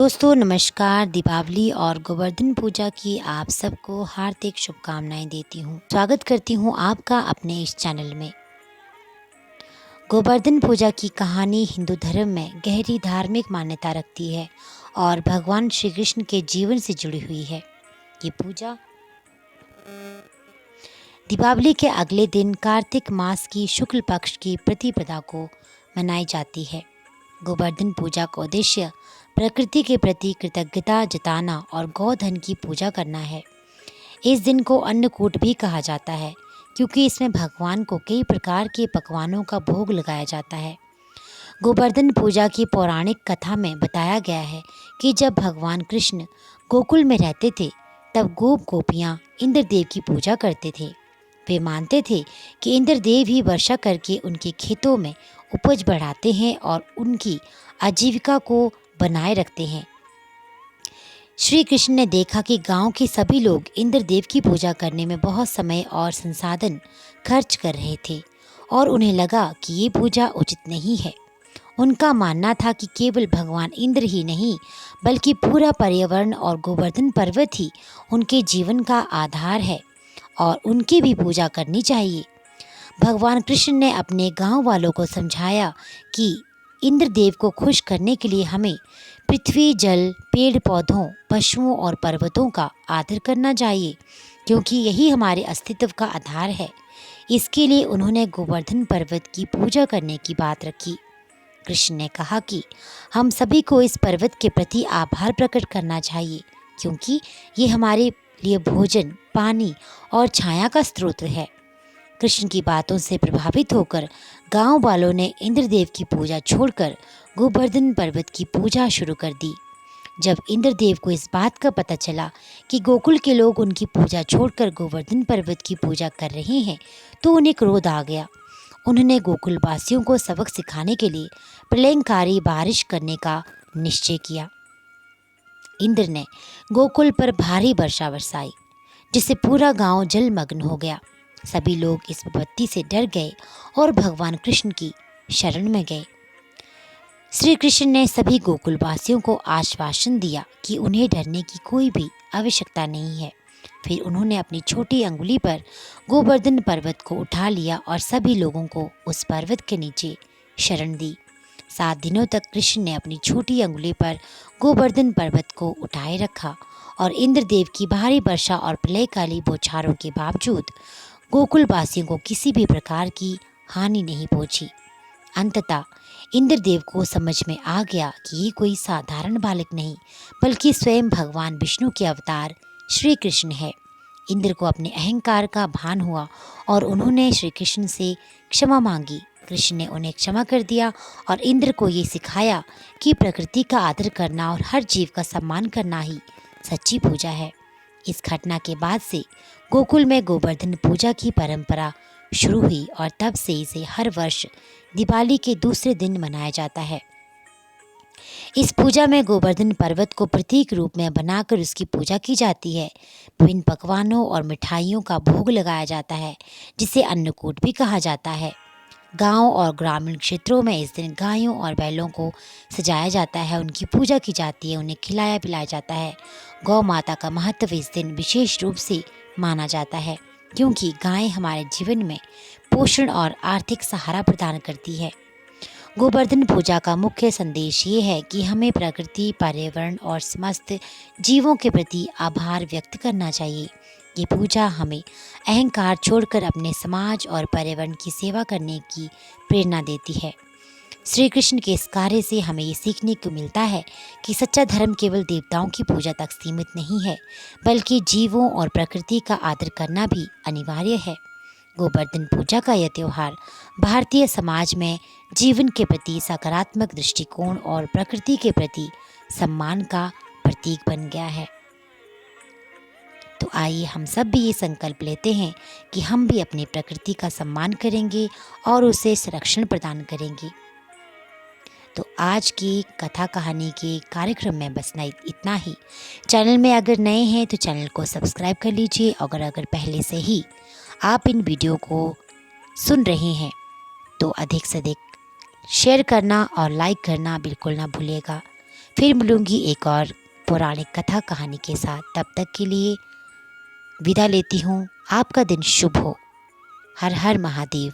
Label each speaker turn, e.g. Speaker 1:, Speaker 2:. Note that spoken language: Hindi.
Speaker 1: दोस्तों नमस्कार। दीपावली और गोवर्धन पूजा की आप सबको हार्दिक शुभकामनाएं देती हूँ। स्वागत करती हूँ आपका अपने इस चैनल में। गोवर्धन पूजा की कहानी हिंदू धर्म में गहरी धार्मिक मान्यता रखती है और भगवान श्री कृष्ण के जीवन से जुड़ी हुई है। ये पूजा दीपावली के अगले दिन कार्तिक मास की शुक्ल पक्ष की प्रतिपदा को मनाई जाती है। गोवर्धन पूजा का उद्देश्य प्रकृति के प्रति कृतज्ञता जताना और गौधन की पूजा करना है। इस दिन को अन्नकूट भी कहा जाता है क्योंकि इसमें भगवान को कई प्रकार के पकवानों का भोग लगाया जाता है। गोवर्धन पूजा की पौराणिक कथा में बताया गया है कि जब भगवान कृष्ण गोकुल में रहते थे तब गोप गोपियाँ इंद्रदेव की पूजा करते थे। वे मानते थे कि इंद्रदेव ही वर्षा करके उनके खेतों में उपज बढ़ाते हैं और उनकी आजीविका को बनाए रखते हैं। श्री कृष्ण ने देखा कि गांव के सभी लोग इंद्रदेव की पूजा करने में बहुत समय और संसाधन खर्च कर रहे थे और उन्हें लगा कि ये पूजा उचित नहीं है। उनका मानना था कि केवल भगवान इंद्र ही नहीं बल्कि पूरा पर्यावरण और गोवर्धन पर्वत ही उनके जीवन का आधार है और उनकी भी पूजा करनी चाहिए। भगवान कृष्ण ने अपने गांव वालों को समझाया कि इंद्रदेव को खुश करने के लिए हमें पृथ्वी, जल, पेड़ पौधों, पशुओं और पर्वतों का आदर करना चाहिए क्योंकि यही हमारे अस्तित्व का आधार है। इसके लिए उन्होंने गोवर्धन पर्वत की पूजा करने की बात रखी। कृष्ण ने कहा कि हम सभी को इस पर्वत के प्रति आभार प्रकट करना चाहिए क्योंकि ये हमारे लिए भोजन, पानी और छाया का स्रोत है। कृष्ण की बातों से प्रभावित होकर गांव वालों ने इंद्रदेव की पूजा छोड़कर गोवर्धन पर्वत की पूजा शुरू कर दी। जब इंद्रदेव को इस बात का पता चला कि गोकुल के लोग उनकी पूजा छोड़कर गोवर्धन पर्वत की पूजा कर रहे हैं तो उन्हें क्रोध आ गया। उन्होंने गोकुल वासियों को सबक सिखाने के लिए प्रलयंकारी बारिश करने का निश्चय किया। इंद्र ने गोकुल पर भारी वर्षा बरसाई जिससे पूरा गांव जलमग्न हो गया। सभी लोग इस विपत्ति से डर गए और भगवान कृष्ण की शरण में गए। श्री कृष्ण ने सभी गोकुलवासियों को आश्वासन दिया कि उन्हें डरने की कोई भी आवश्यकता नहीं है। फिर उन्होंने अपनी छोटी अंगुली पर गोवर्धन पर्वत को उठा लिया और सभी लोगों को उस पर्वत के नीचे शरण दी। 7 दिनों तक कृष्ण ने अपनी छोटी अंगुली पर गोवर्धन पर्वत को उठाए रखा और इंद्रदेव की भारी वर्षा और प्रलयकाली बौछारों के बावजूद गोकुलवासियों को किसी भी प्रकार की हानि नहीं पहुंची। अंततः इंद्रदेव को समझ में आ गया कि ये कोई साधारण बालक नहीं बल्कि स्वयं भगवान विष्णु के अवतार श्री कृष्ण है। इंद्र को अपने अहंकार का भान हुआ और उन्होंने श्री कृष्ण से क्षमा मांगी। कृष्ण ने उन्हें क्षमा कर दिया और इंद्र को ये सिखाया कि प्रकृति का आदर करना और हर जीव का सम्मान करना ही सच्ची पूजा है। इस घटना के बाद से गोकुल में गोवर्धन पूजा की परंपरा शुरू हुई और तब से इसे हर वर्ष दिवाली के दूसरे दिन मनाया जाता है। इस पूजा में गोवर्धन पर्वत को प्रतीक रूप में बनाकर उसकी पूजा की जाती है। विभिन्न पकवानों और मिठाइयों का भोग लगाया जाता है जिसे अन्नकूट भी कहा जाता है। गांव और ग्रामीण क्षेत्रों में इस दिन गायों और बैलों को सजाया जाता है, उनकी पूजा की जाती है, उन्हें खिलाया पिलाया जाता है। गौ माता का महत्व इस दिन विशेष रूप से माना जाता है क्योंकि गाय हमारे जीवन में पोषण और आर्थिक सहारा प्रदान करती है। गोवर्धन पूजा का मुख्य संदेश ये है कि हमें प्रकृति, पर्यावरण और समस्त जीवों के प्रति आभार व्यक्त करना चाहिए। ये पूजा हमें अहंकार छोड़कर अपने समाज और पर्यावरण की सेवा करने की प्रेरणा देती है। श्री कृष्ण के इस कार्य से हमें ये सीखने को मिलता है कि सच्चा धर्म केवल देवताओं की पूजा तक सीमित नहीं है बल्कि जीवों और प्रकृति का आदर करना भी अनिवार्य है। गोवर्धन पूजा का यह त्यौहार भारतीय समाज में जीवन के प्रति सकारात्मक दृष्टिकोण और प्रकृति के प्रति सम्मान का प्रतीक बन गया है। तो आइए हम सब भी ये संकल्प लेते हैं कि हम भी अपनी प्रकृति का सम्मान करेंगे और उसे संरक्षण प्रदान करेंगे। तो आज की कथा कहानी के कार्यक्रम में बस इतना ही। चैनल में अगर नए हैं तो चैनल को सब्सक्राइब कर लीजिए और अगर पहले से ही आप इन वीडियो को सुन रहे हैं तो अधिक से अधिक शेयर करना और लाइक करना बिल्कुल ना भूलिएगा। फिर मिलूंगी एक और पौराणिक कथा कहानी के साथ। तब तक के लिए विदा लेती हूँ। आपका दिन शुभ हो। हर हर महादेव।